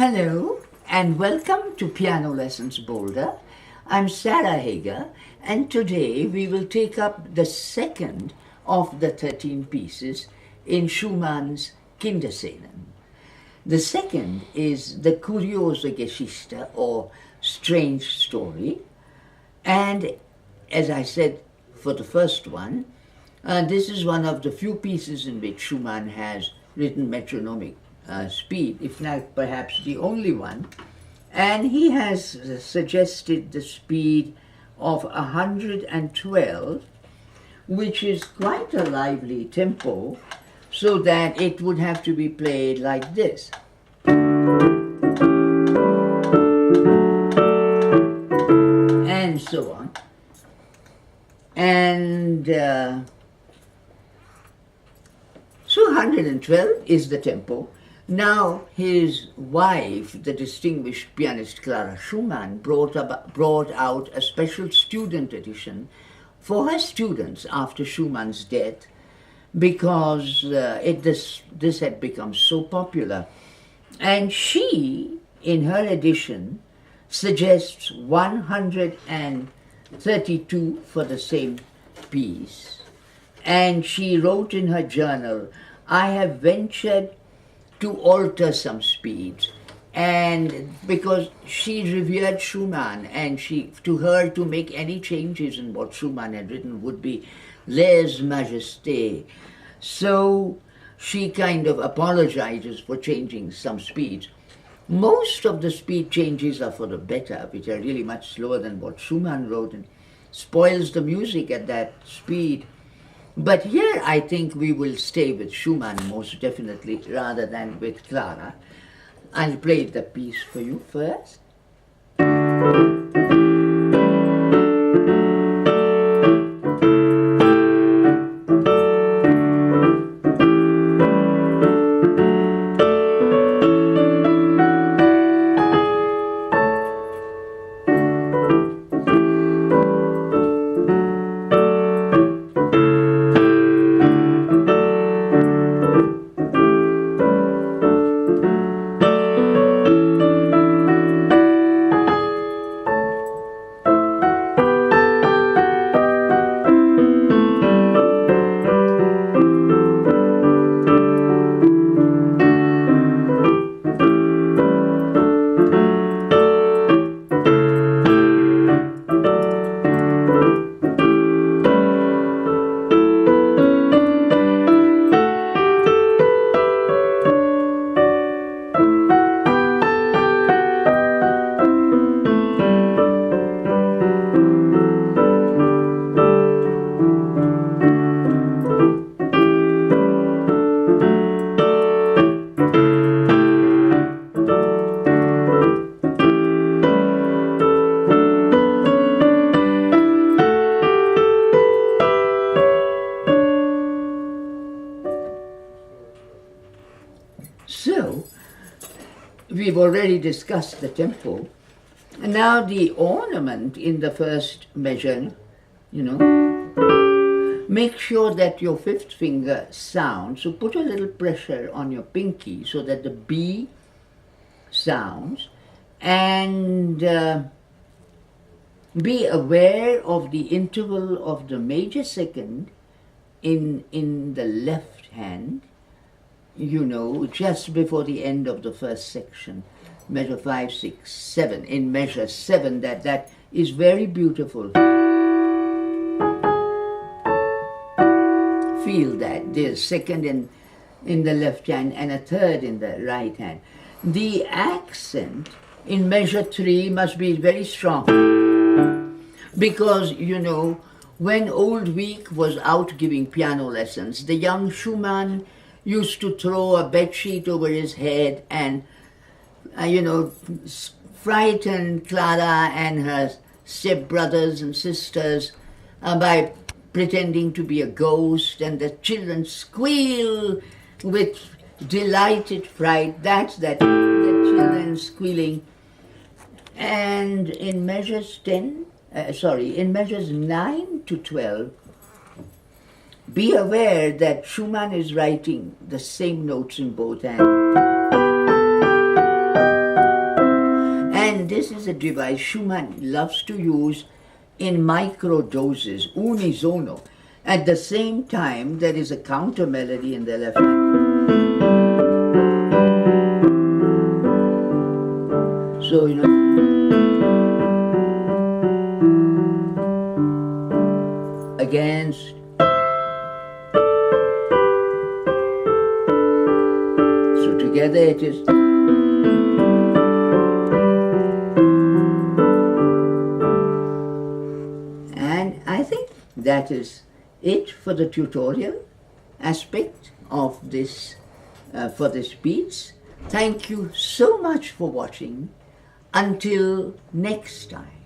Hello and welcome to Piano Lessons Boulder. I'm Sarah Hager and today we will take up the second of the 13 pieces in Schumann's Kinderscenen. The second is the Kuriose Geschiste or strange story, and as I said for the first one, this is one of the few pieces in which Schumann has written metronomic speed, if not perhaps the only one, and he has suggested the speed of 112, which is quite a lively tempo, so that it would have to be played like this. And so on. And so 112 is the tempo. Now his wife, the distinguished pianist Clara Schumann, brought out a special student edition for her students after Schumann's death, because this had become so popular. And she, in her edition, suggests 132 for the same piece. And she wrote in her journal, "I have ventured to alter some speeds," and because she revered Schumann, and to her to make any changes in what Schumann had written would be lèse-majesté. So she kind of apologizes for changing some speeds. Most of the speed changes are for the better, which are really much slower than what Schumann wrote and spoils the music at that speed. But here I think we will stay with Schumann most definitely rather than with Clara. I'll play the piece for you first. So, we've already discussed the tempo, and now the ornament in the first measure, make sure that your fifth finger sounds, so put a little pressure on your pinky so that the B sounds, and be aware of the interval of the major second in the left hand, just before the end of the first section, measure 5, 6, 7. In measure 7, that is very beautiful. Feel that there's second in the left hand and a third in the right hand. The accent in measure 3 must be very strong, because, when Old Week was out giving piano lessons, the young Schumann used to throw a bedsheet over his head and, frighten Clara and her stepbrothers and sisters by pretending to be a ghost, and the children squeal with delighted fright. That's the children squealing. And in measures 9 to 12, be aware that Schumann is writing the same notes in both hands. this is a device Schumann loves to use in micro doses, unisono. At the same time, there is a counter melody in the left hand. So, against. So together it is. And I think that is it for the tutorial aspect of this, for this piece. Thank you so much for watching. Until next time.